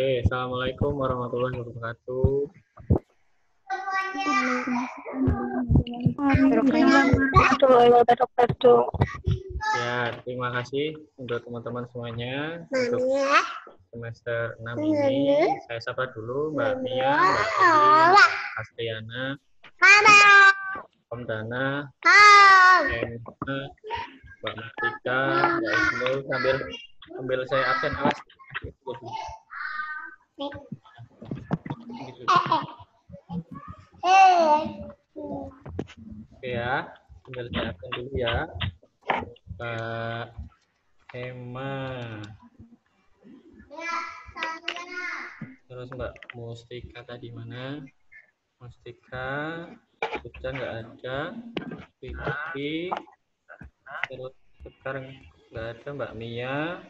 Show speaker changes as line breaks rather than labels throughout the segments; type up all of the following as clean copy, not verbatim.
Assalamualaikum warahmatullahi wabarakatuh.
Warahmatullahi wabarakatuh.
Ya, terima kasih untuk teman-teman semuanya untuk semester 6 ini. Saya sapa dulu Mbak Mia, Mbak Lili, Mbak Astriana, Om Dana, Emma, Mbak Martika, Mbak Isnul, sambil saya absen, awas. Oke ya, sambil saya absen dulu ya. Mbak Emma, terus Mbak Mustika tadi mana? Mustika, sudah nggak ada. Vicky, terus sekarang nggak ada Mbak Mia,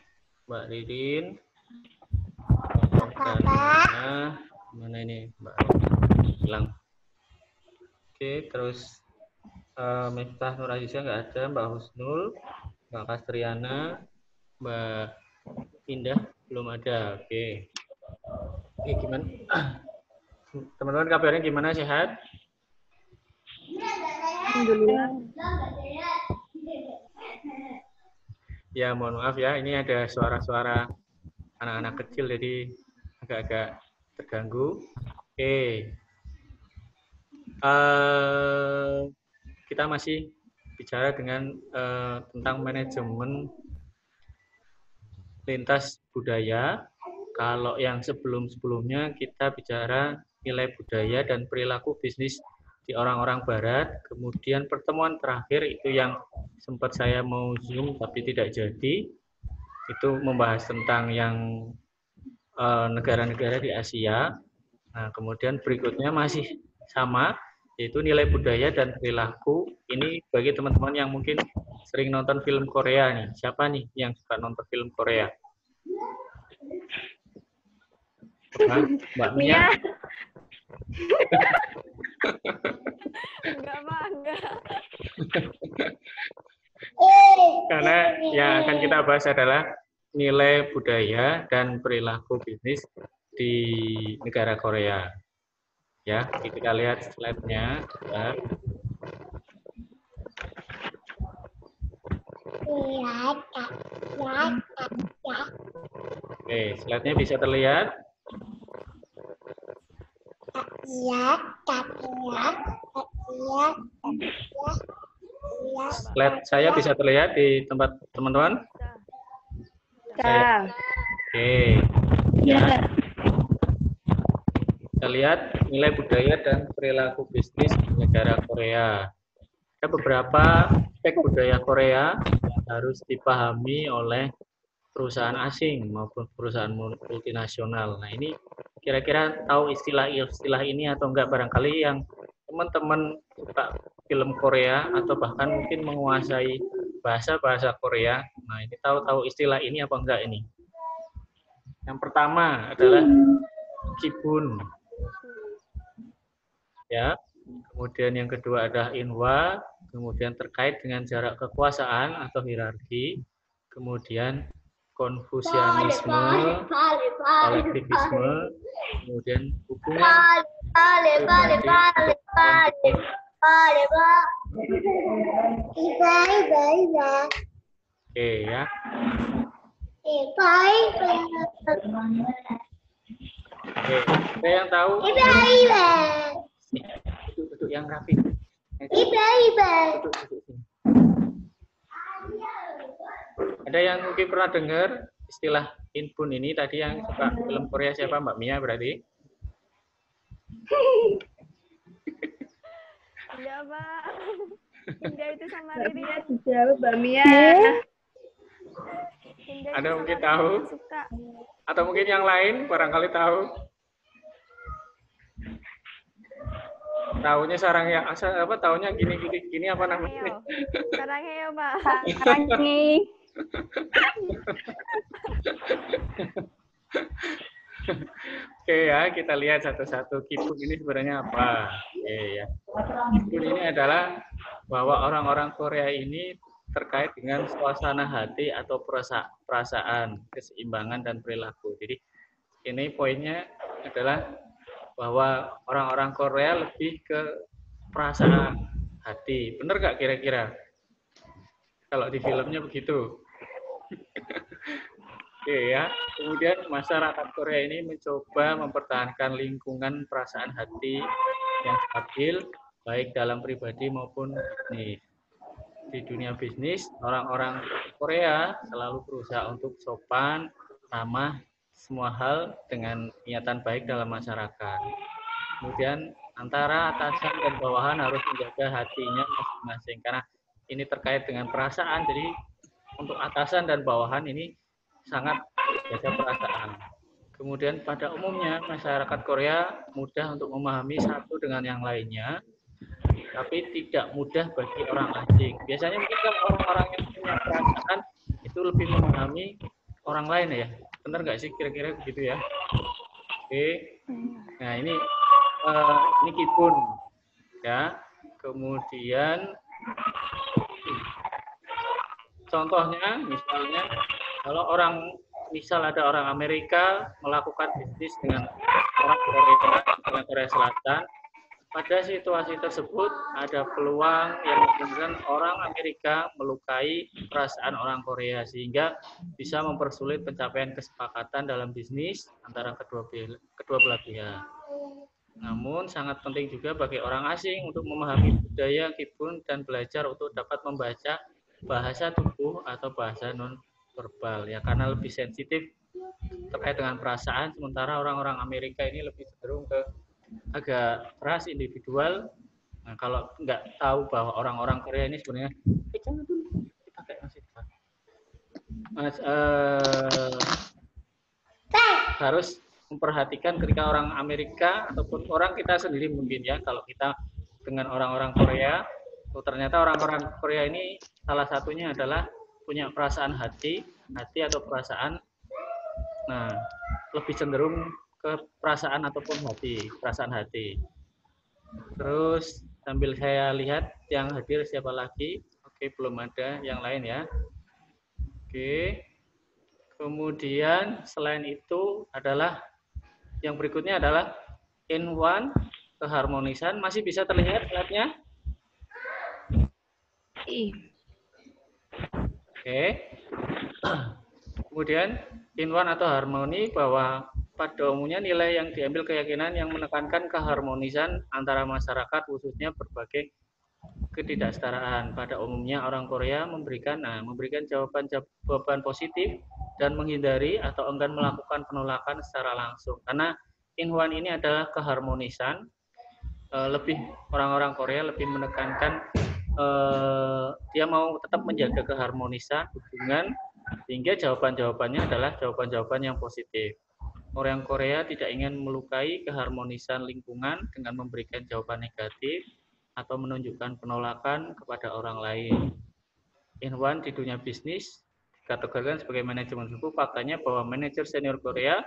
Mbak Ririn, Mbak Dana, mana ini Mbak hilang. Oke, terus Miftah Nur Aziza nggak ada, Mbak Husnul, Mbak Kastriana, Mbak Indah belum ada. Oke, gimana? Teman-teman kabarnya gimana, sehat?
Alhamdulillah.
Ya, mohon maaf ya, ini ada suara-suara anak-anak kecil jadi agak-agak terganggu. Oke. Kita masih bicara dengan tentang manajemen lintas budaya. Kalau yang sebelum-sebelumnya kita bicara nilai budaya dan perilaku bisnis di orang-orang barat. Kemudian pertemuan terakhir itu yang sempat saya mau zoom tapi tidak jadi. Itu membahas tentang yang negara-negara di Asia. Nah, kemudian berikutnya masih sama, yaitu nilai budaya dan perilaku. Ini bagi teman-teman yang mungkin sering nonton film Korea nih. Siapa nih yang suka nonton film Korea? Mbak Mia?
Enggak, Pak, enggak.
Karena yang akan kita bahas adalah nilai budaya dan perilaku bisnis di negara Korea. Ya, kita lihat slide-nya. Oke, slide-nya bisa terlihat. Slide saya bisa terlihat di tempat teman-teman?
Ya.
Oke. Ya. Kita lihat nilai budaya dan perilaku bisnis di negara Korea. Ada beberapa aspek budaya Korea yang harus dipahami oleh perusahaan asing maupun perusahaan multinasional. Nah, ini kira-kira tahu istilah-istilah ini atau enggak? Barangkali yang teman-teman suka film Korea atau bahkan mungkin menguasai bahasa-bahasa Korea. Nah, ini tahu istilah ini apa enggak ini? Yang pertama adalah kibun. Ya. Kemudian yang kedua adalah inwa, kemudian terkait dengan jarak kekuasaan atau hierarki. Kemudian konfusianisme, kolektivisme, kemudian hubungan oke ya. Oke, ada yang tahu? Duduk yang rapi. Ada yang mungkin pernah dengar istilah inpun ini tadi yang suka film Korea siapa? Mbak Mia berarti?
Iya, Pak. Indah itu sama
Mbak
Riri.
Mia dijawab, Mbak Mia.
Ada mungkin tahu? Atau mungkin yang lain barangkali tahu? Tahunya sarang ya, apa tahunya gini apa namanya?
Sarangnya, Pak.
Sarangi.
Oke ya, kita lihat satu-satu kibun ini sebenarnya apa. Oke ya. Kibun ini adalah bahwa orang-orang Korea ini terkait dengan suasana hati atau perasaan, keseimbangan dan perilaku. Jadi ini poinnya adalah bahwa orang-orang Korea lebih ke perasaan hati. Bener nggak kira-kira? Kalau di filmnya begitu. Oke ya. Kemudian masyarakat Korea ini mencoba mempertahankan lingkungan perasaan hati yang stabil, baik dalam pribadi maupun bisnis. Di dunia bisnis, orang-orang Korea selalu berusaha untuk sopan, ramah, semua hal dengan niatan baik dalam masyarakat. Kemudian antara atasan dan bawahan harus menjaga hatinya masing-masing karena ini terkait dengan perasaan. Jadi untuk atasan dan bawahan ini sangat menjaga perasaan. Kemudian pada umumnya masyarakat Korea mudah untuk memahami satu dengan yang lainnya, tapi tidak mudah bagi orang asing. Biasanya mungkin kan orang-orang yang punya perasaan itu lebih memahami orang lain ya. Benar nggak sih kira-kira begitu ya? Oke. Nah ini Kibun ya. Kemudian contohnya misalnya kalau misal ada orang Amerika melakukan bisnis dengan orang Korea Selatan, pada situasi tersebut ada peluang yang memungkinkan orang Amerika melukai perasaan orang Korea sehingga bisa mempersulit pencapaian kesepakatan dalam bisnis antara kedua belah pihak. Namun sangat penting juga bagi orang asing untuk memahami budaya Kibun dan belajar untuk dapat membaca bahasa tubuh atau bahasa non verbal ya karena lebih sensitif terkait dengan perasaan, sementara orang-orang Amerika ini lebih cenderung ke agak keras individual. Nah, kalau nggak tahu bahwa orang-orang Korea ini sebenarnya jangan dulu dipakai Mas harus memperhatikan ketika orang Amerika ataupun orang kita sendiri mungkin ya kalau kita dengan orang-orang Korea, ternyata orang-orang Korea ini salah satunya adalah punya perasaan hati atau perasaan. Nah, lebih cenderung ke perasaan ataupun perasaan hati. Terus sambil saya lihat yang hadir siapa lagi? Oke, belum ada yang lain ya. Oke. Kemudian selain itu adalah yang berikutnya adalah in one, keharmonisan. Masih bisa terlihat slide-nya? Oke. Kemudian in one atau harmoni, bahwa pada umumnya nilai yang diambil keyakinan yang menekankan keharmonisan antara masyarakat khususnya berbagai ketidaksetaraan. Pada umumnya orang Korea memberikan jawaban positif dan menghindari atau enggan melakukan penolakan secara langsung. Karena in one ini adalah keharmonisan, lebih orang-orang Korea lebih menekankan dia mau tetap menjaga keharmonisan hubungan, sehingga jawaban-jawabannya adalah jawaban-jawaban yang positif. Orang Korea tidak ingin melukai keharmonisan lingkungan dengan memberikan jawaban negatif atau menunjukkan penolakan kepada orang lain. In one di dunia bisnis dikategorikan sebagai manajemen suku. Faktanya bahwa manajer senior Korea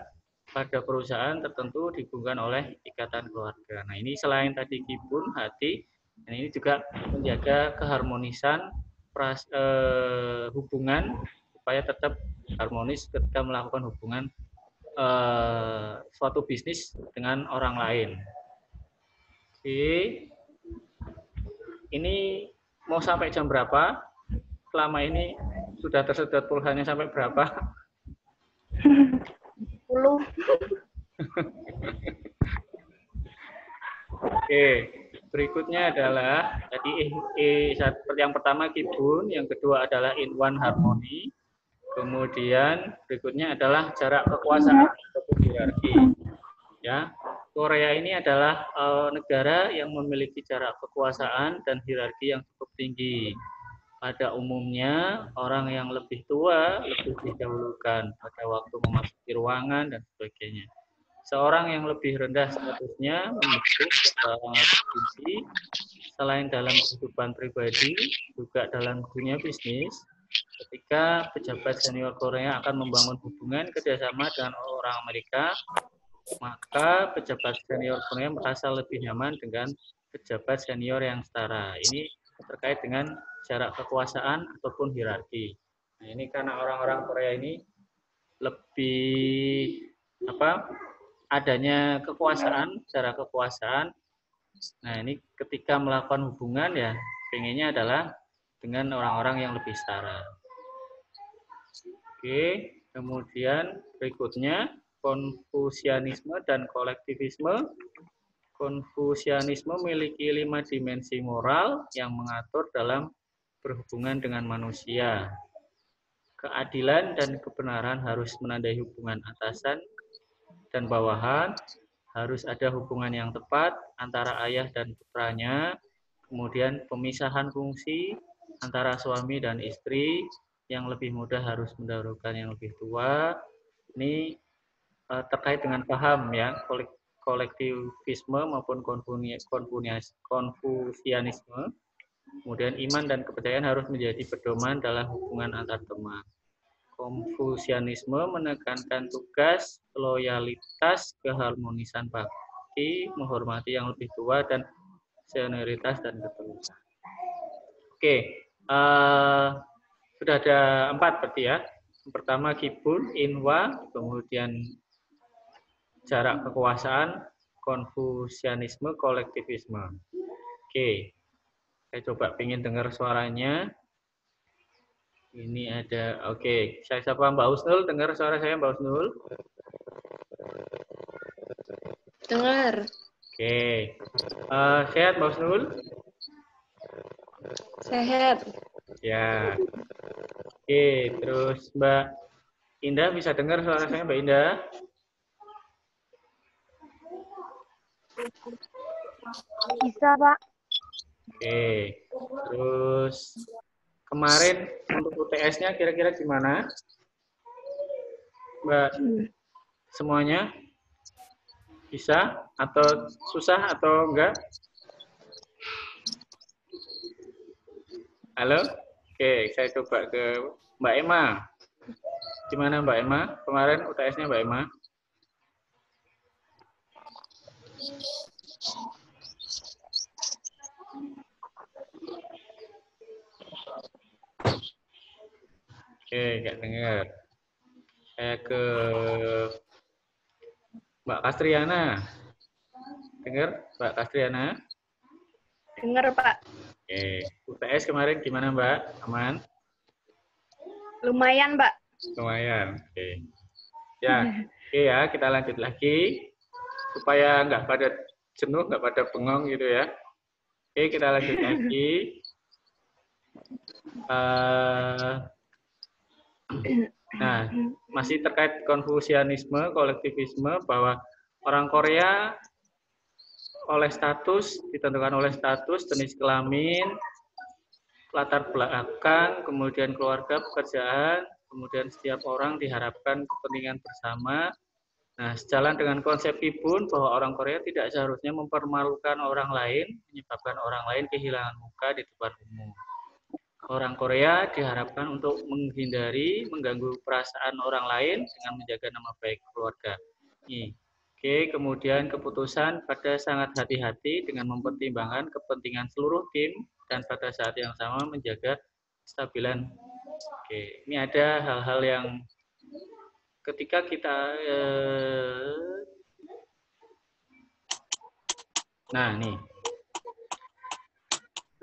pada perusahaan tertentu dihubungkan oleh ikatan keluarga. Nah ini selain tadi Kibun, hati, dan ini juga menjaga keharmonisan hubungan supaya tetap harmonis ketika melakukan hubungan suatu bisnis dengan orang lain. Oke. Ini mau sampai jam berapa? Selama ini sudah tersedot pulsanya sampai berapa?
10.
Oke, berikutnya adalah tadi seperti yang pertama Kibun, yang kedua adalah in one harmoni. Kemudian berikutnya adalah jarak kekuasaan ataupun hierarki. Ya, Korea ini adalah negara yang memiliki jarak kekuasaan dan hierarki yang cukup tinggi. Pada umumnya orang yang lebih tua lebih didahulukan pada waktu memasuki ruangan dan sebagainya. Seorang yang lebih rendah statusnya membentuk seorang posisi selain dalam kehidupan pribadi juga dalam dunia bisnis. Ketika pejabat senior Korea akan membangun hubungan kerjasama dengan orang Amerika, maka pejabat senior Korea merasa lebih nyaman dengan pejabat senior yang setara. Ini terkait dengan jarak kekuasaan ataupun hierarki. Nah, ini karena orang-orang Korea ini lebih adanya kekuasaan, secara kekuasaan. Nah, ini ketika melakukan hubungan ya, pengennya adalah dengan orang-orang yang lebih setara. Oke, kemudian berikutnya Konfusianisme dan kolektivisme. Konfusianisme memiliki 5 dimensi moral yang mengatur dalam berhubungan dengan manusia. Keadilan dan kebenaran harus menandai hubungan atasan dan bawahan, harus ada hubungan yang tepat antara ayah dan putranya, kemudian pemisahan fungsi antara suami dan istri, yang lebih muda harus mendahulukan yang lebih tua. Ini terkait dengan paham ya, kolektivisme maupun konfusianisme. Kemudian iman dan kepercayaan harus menjadi pedoman dalam hubungan antar teman. Konfusianisme menekankan tugas, loyalitas, keharmonisan bakti, menghormati yang lebih tua, dan senioritas dan ketulusan. Oke, sudah ada 4 berarti ya. Yang pertama Kibun, Inwa, kemudian jarak kekuasaan, konfusianisme, kolektivisme. Oke, saya coba pengen dengar suaranya. Ini ada, oke. Saya sapa Mbak Husnul, dengar suara saya Mbak Husnul?
Dengar.
Oke. Sehat Mbak Husnul?
Sehat.
Ya. Oke, terus Mbak Indah bisa dengar suara saya Mbak Indah?
Bisa, Pak.
Oke. Terus kemarin untuk UTS-nya kira-kira gimana? Mbak, semuanya bisa atau susah atau enggak? Halo? Oke, saya coba ke Mbak Emma. Gimana Mbak Emma? Kemarin UTS-nya Mbak Emma? Oke, nggak dengar. Saya ke Mbak Kastriana. Dengar, Mbak Kastriana?
Dengar, Pak.
Oke, UTS kemarin gimana Mbak? Aman?
Lumayan, Pak.
Lumayan. Oke. Ya, oke ya, kita lanjut lagi supaya nggak pada jenuh, nggak pada bengong gitu ya. Oke, kita lanjut lagi. Nah, masih terkait konfusianisme, kolektivisme, bahwa orang Korea oleh status, ditentukan oleh status, jenis kelamin, latar belakang, kemudian keluarga, pekerjaan, kemudian setiap orang diharapkan kepentingan bersama. Nah, sejalan dengan konsep Kibun bahwa orang Korea tidak seharusnya mempermalukan orang lain, menyebabkan orang lain kehilangan muka di depan umum. Orang Korea diharapkan untuk menghindari mengganggu perasaan orang lain dengan menjaga nama baik keluarga. Oke, kemudian keputusan pada sangat hati-hati dengan mempertimbangkan kepentingan seluruh tim dan pada saat yang sama menjaga kestabilan. Oke, ini ada hal-hal yang ketika kita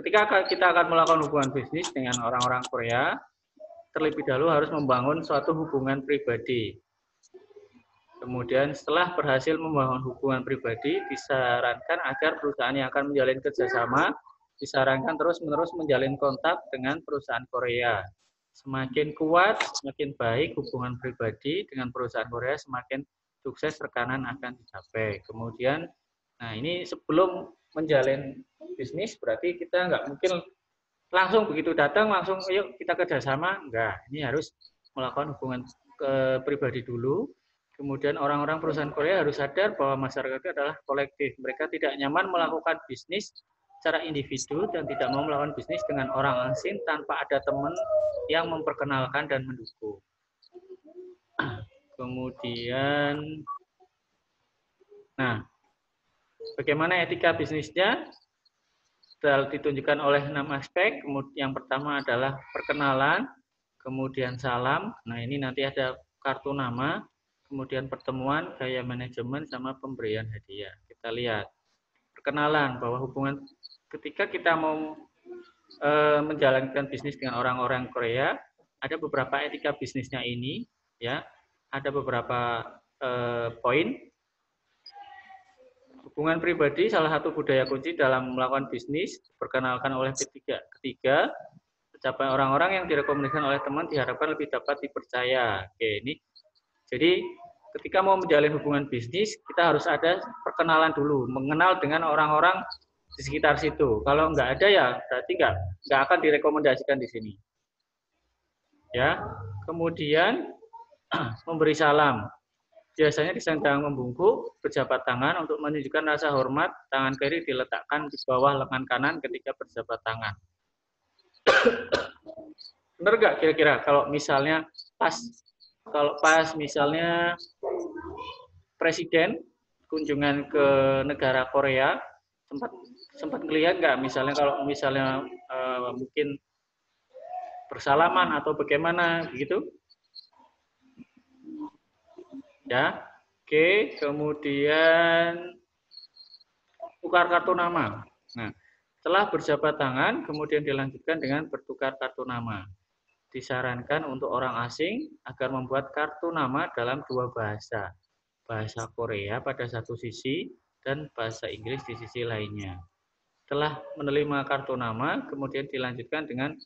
ketika kita akan melakukan hubungan bisnis dengan orang-orang Korea, terlebih dahulu harus membangun suatu hubungan pribadi. Kemudian setelah berhasil membangun hubungan pribadi, disarankan agar perusahaan yang akan menjalin kerjasama, disarankan terus-menerus menjalin kontak dengan perusahaan Korea. Semakin kuat, semakin baik hubungan pribadi dengan perusahaan Korea, semakin sukses rekanan akan dicapai. Kemudian, nah ini sebelum menjalin bisnis, berarti kita nggak mungkin langsung begitu datang, langsung yuk kita kerjasama. Enggak, ini harus melakukan hubungan pribadi dulu. Kemudian orang-orang perusahaan Korea harus sadar bahwa masyarakat itu adalah kolektif. Mereka tidak nyaman melakukan bisnis secara individu dan tidak mau melakukan bisnis dengan orang asing tanpa ada teman yang memperkenalkan dan mendukung. Kemudian, nah, bagaimana etika bisnisnya? Ditunjukkan oleh 6 aspek. Yang pertama adalah perkenalan, kemudian salam. Nah, ini nanti ada kartu nama. kemudian pertemuan, gaya manajemen, sama pemberian hadiah. Kita lihat perkenalan bahwa hubungan ketika kita mau menjalankan bisnis dengan orang-orang Korea, ada beberapa etika bisnisnya ini, ya, ada beberapa poin. Hubungan pribadi salah satu budaya kunci dalam melakukan bisnis, diperkenalkan oleh ketiga, pencapaian orang-orang yang direkomendasikan oleh teman diharapkan lebih dapat dipercaya. Oke, ini jadi ketika mau menjalin hubungan bisnis, kita harus ada perkenalan dulu, mengenal dengan orang-orang di sekitar situ. Kalau nggak ada ya berarti nggak akan direkomendasikan di sini. Ya, kemudian memberi salam. Biasanya disandang membungkuk, berjabat tangan untuk menunjukkan rasa hormat. Tangan kiri diletakkan di bawah lengan kanan ketika berjabat tangan. Benar nggak kira-kira kalau misalnya pas misalnya presiden kunjungan ke negara Korea, sempat ngelihat nggak misalnya kalau misalnya mungkin bersalaman atau bagaimana gitu? Ya, oke. Kemudian tukar kartu nama. Nah, setelah berjabat tangan, kemudian dilanjutkan dengan bertukar kartu nama. Disarankan untuk orang asing agar membuat kartu nama dalam dua bahasa. Bahasa Korea pada satu sisi dan bahasa Inggris di sisi lainnya. Setelah menerima kartu nama, kemudian dilanjutkan dengan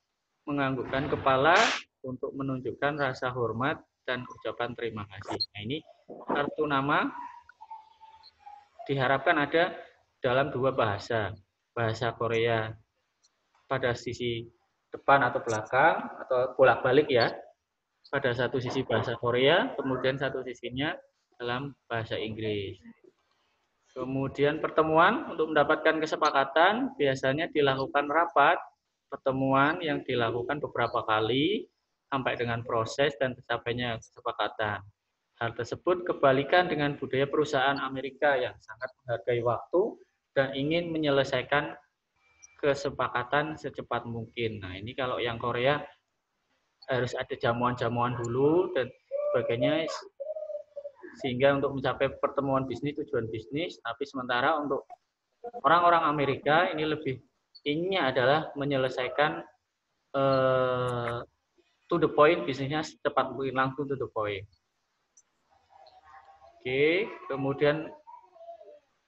menganggukkan kepala untuk menunjukkan rasa hormat dan ucapan terima kasih. Nah, ini kartu nama diharapkan ada dalam dua bahasa. Bahasa Korea pada sisi depan atau belakang, atau bolak-balik ya. Pada satu sisi bahasa Korea, kemudian satu sisinya dalam bahasa Inggris. Kemudian pertemuan untuk mendapatkan kesepakatan biasanya dilakukan rapat, pertemuan yang dilakukan beberapa kali sampai dengan proses dan tercapainya kesepakatan. Hal tersebut kebalikan dengan budaya perusahaan Amerika yang sangat menghargai waktu dan ingin menyelesaikan kesepakatan secepat mungkin. Nah, ini kalau yang Korea harus ada jamuan-jamuan dulu dan sebagainya, sehingga untuk mencapai pertemuan bisnis, tujuan bisnis. Tapi sementara untuk orang-orang Amerika ini lebih inginnya adalah menyelesaikan to the point, bisnisnya secepat mungkin, langsung to the point. Oke, kemudian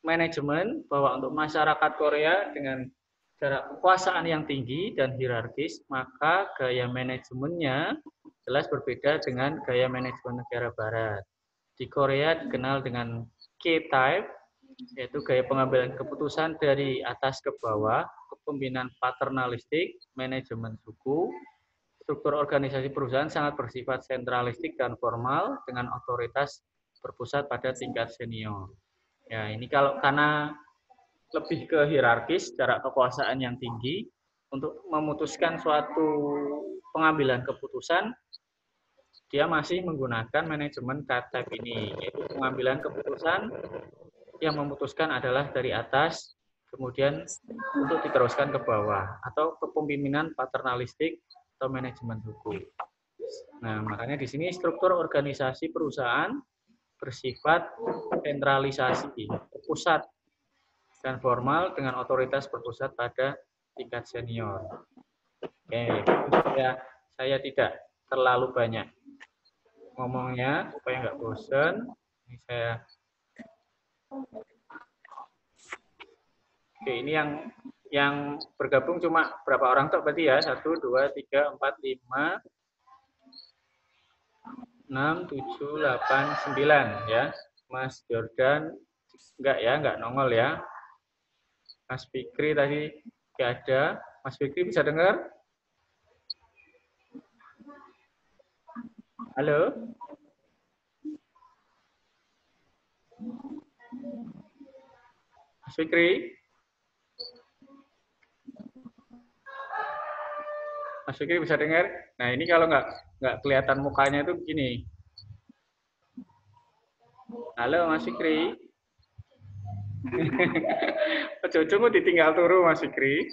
manajemen, bahwa untuk masyarakat Korea dengan jarak kekuasaan yang tinggi dan hierarkis, maka gaya manajemennya jelas berbeda dengan gaya manajemen negara barat. Di Korea dikenal dengan K-type, yaitu gaya pengambilan keputusan dari atas ke bawah, kepemimpinan paternalistik, manajemen suku. Struktur organisasi perusahaan sangat bersifat sentralistik dan formal dengan otoritas berpusat pada tingkat senior. Ya, ini karena lebih ke hierarkis, jarak kekuasaan yang tinggi, untuk memutuskan suatu pengambilan keputusan, dia masih menggunakan manajemen K-type ini, yaitu pengambilan keputusan yang memutuskan adalah dari atas, kemudian untuk diteruskan ke bawah, atau kepemimpinan paternalistik atau manajemen suku. Nah, makanya di sini struktur organisasi perusahaan bersifat sentralisasi, pusat dan formal dengan otoritas berpusat pada tingkat senior. Oke, saya tidak terlalu banyak ngomongnya supaya nggak bosan. Ini saya. Oke, ini yang bergabung cuma berapa orang tuh berarti ya? 1, 2, 3, 4, 5, 6, 7, 8, 9 ya. Mas Jordan enggak nongol ya. Mas Fikri tadi enggak ada. Mas Fikri bisa dengar? Halo? Mas Fikri? Mas Fikri bisa dengar? Nah, ini kalau nggak kelihatan mukanya itu begini. Halo, Mas Fikri. Ojo-ojo ditinggal turu, Mas Fikri.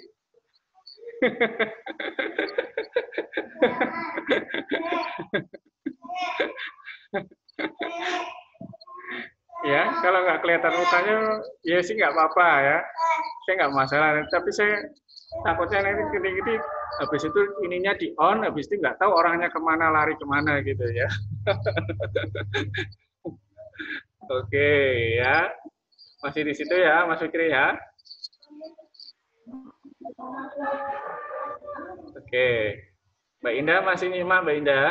Ya, kalau nggak kelihatan mukanya, ya sih nggak apa-apa ya. Saya nggak masalah. Tapi saya takutnya nanti gini-gini, habis itu ininya di on, habis itu nggak tahu orangnya kemana, lari kemana gitu ya. Oke, ya. Masih di situ ya, Mas Fikri ya. Oke. Mbak Indah masih nyimak, Mbak Indah?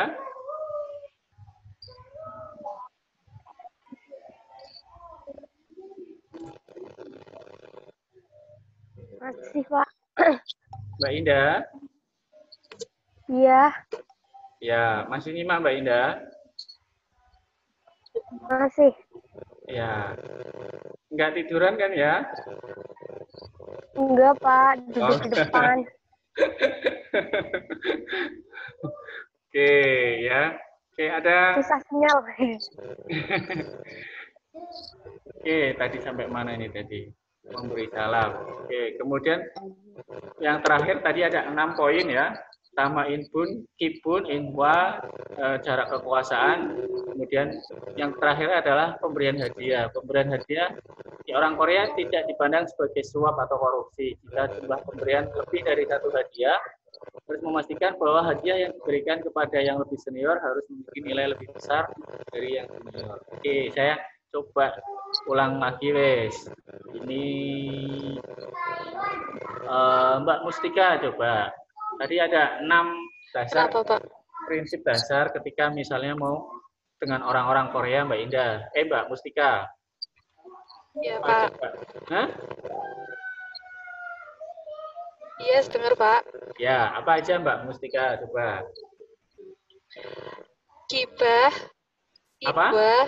Masih, Pak.
Mbak Indah?
Iya,
Ya, masih nyimak Mbak Indah?
masih.
Ya. Nggak tiduran kan ya?
Enggak, Pak.
Oh.
Duduk di depan.
Oke, ya. Oke, ada.
Susah sinyal.
Oke, tadi sampai mana ini tadi? Memberi salam. Oke, kemudian yang terakhir tadi ada 6 poin ya. Pertama inpun, kipun, inwa, jarak kekuasaan. Kemudian yang terakhir adalah pemberian hadiah. Pemberian hadiah di orang Korea tidak dipandang sebagai suap atau korupsi. Jika jumlah pemberian lebih dari satu hadiah, harus memastikan bahwa hadiah yang diberikan kepada yang lebih senior harus memiliki nilai lebih besar dari yang junior. Oke, saya coba ulang lagi wes. Ini Mbak Mustika coba. Tadi ada 6 dasar
Kenapa, Pak?
prinsip dasar ketika misalnya mau dengan orang-orang Korea, Mbak Indah. Mbak Mustika.
Iya,
Apa
Pak.
coba? Hah?
Iya, dengar, Pak.
Ya, apa aja Mbak Mustika coba?
Kibah,
Apa?
ibah,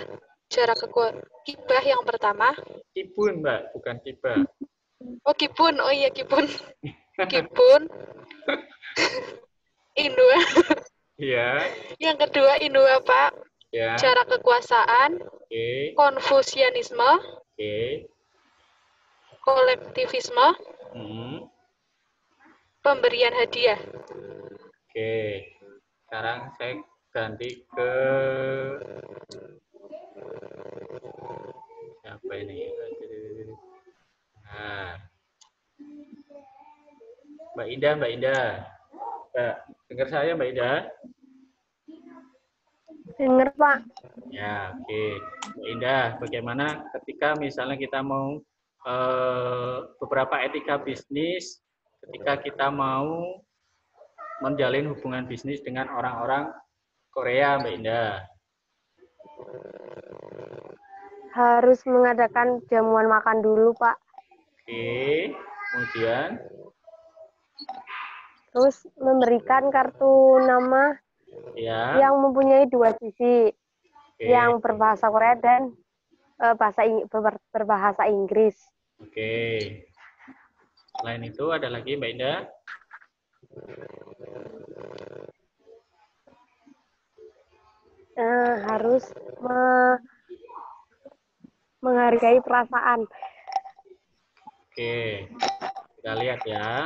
jarak kekuatan. Kibah yang pertama.
Kibun, Mbak, bukan kibah.
Oh, kibun. Oh iya, kibun. Kibun. Indua.
Iya,
Yang kedua, Indua, Pak.
ya.
Jarak kekuasaan,
Oke,
konfusianisme,
oke.
kolektivisme,
Hmm,
pemberian hadiah.
oke. Sekarang saya ganti ke siapa ini? Nah, Mbak Indah, Mbak Indah. Mbak, dengar saya Mbak Indah?
Dengar, Pak.
Ya, oke. Mbak Indah, bagaimana ketika misalnya kita mau beberapa etika bisnis, ketika kita mau menjalin hubungan bisnis dengan orang-orang Korea, Mbak Indah?
Harus mengadakan jamuan makan dulu, Pak.
Oke, kemudian,
Terus memberikan kartu nama
ya,
yang mempunyai 2 sisi.
oke,
Yang berbahasa Korea dan berbahasa Inggris.
oke. Selain itu ada lagi Mbak Indah?
Harus menghargai perasaan.
Oke, kita lihat ya.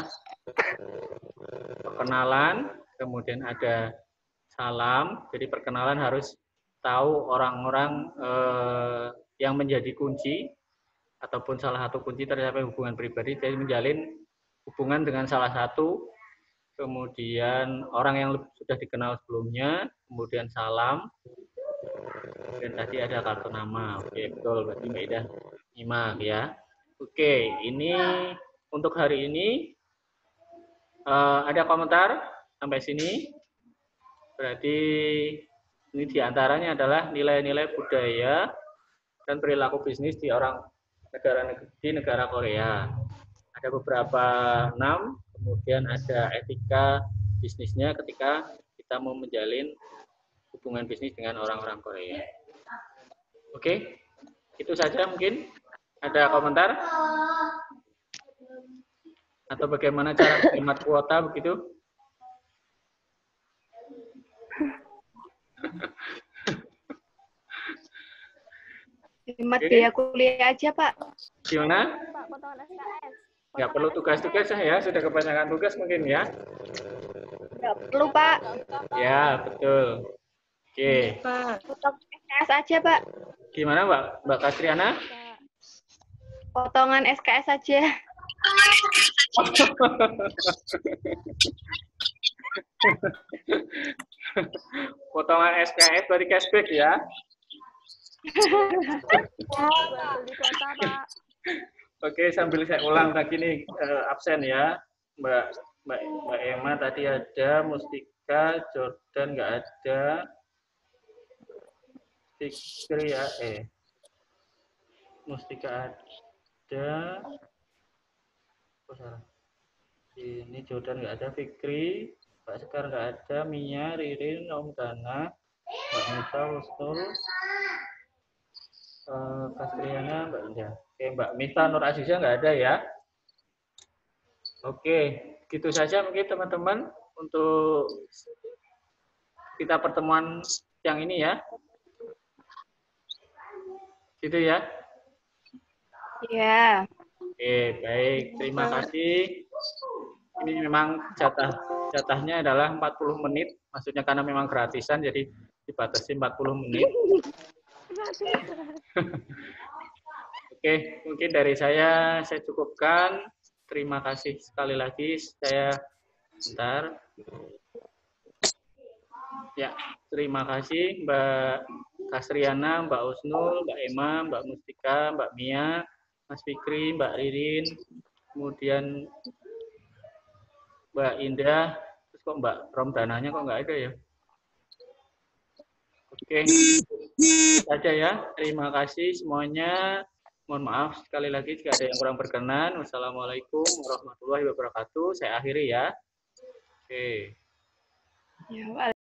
Perkenalan, kemudian ada salam. Jadi perkenalan harus tahu orang-orang yang menjadi kunci ataupun salah satu kunci tercapai hubungan pribadi. Jadi menjalin hubungan dengan salah satu, kemudian orang yang sudah dikenal sebelumnya, kemudian salam, dan tadi ada kartu nama. Oke, betul. Berarti Mbak Ida nyimak ya. Oke, ini untuk hari ini ada komentar sampai sini. Berarti ini diantaranya adalah nilai-nilai budaya dan perilaku bisnis di negara Korea. Ada beberapa 6, kemudian ada etika bisnisnya ketika kita mau menjalin hubungan bisnis dengan orang-orang Korea. Oke, itu saja mungkin. Ada komentar? Atau bagaimana cara menghemat kuota begitu?
Hemat biaya kuliah aja, Pak.
Gimana?
Pak, potongan SKS.
Nggak perlu tugas-tugas ya, sudah kebanyakan tugas mungkin ya?
Nggak perlu, Pak.
Ya, betul. Oke.
Pak. Potong SKS aja, Pak.
Gimana Mbak Kastriana?
Potongan SKS aja.
Potongan SKS berarti cashback ya?
Betul di kota, Pak.
Oke, sambil saya ulang lagi nih absen ya. Mbak Emma tadi ada, Mustika, Jordan nggak ada, Fikri ya, Mustika ada, oh, salah. Ini Jordan nggak ada, Fikri, Pak Sekar nggak ada, Mia, Ririn, Om Dana, Mbak Mita, Husnul, Kastriana, Mbak Indah. Oke, Mbak Mita, Nur Aziza nggak ada ya? Oke, gitu saja mungkin teman-teman untuk kita pertemuan yang ini ya. Gitu ya.
Iya.
Oke, baik. Terima kasih. Ini memang jatahnya adalah 40 menit. Maksudnya karena memang gratisan, jadi dibatasi 40 menit. Oke, mungkin dari saya cukupkan. Terima kasih sekali lagi. Saya bentar. Ya, terima kasih Mbak Kastriana, Mbak Usnul, Mbak Emma, Mbak Mustika, Mbak Mia, Mas Fikri, Mbak Ririn, kemudian Mbak Indah, terus kok Mbak Romdananya kok nggak ada ya? Oke, itu saja ya. Terima kasih semuanya. Mohon maaf sekali lagi jika ada yang kurang berkenan. Wassalamualaikum warahmatullahi wabarakatuh. Saya akhiri ya. Oke.
Ya,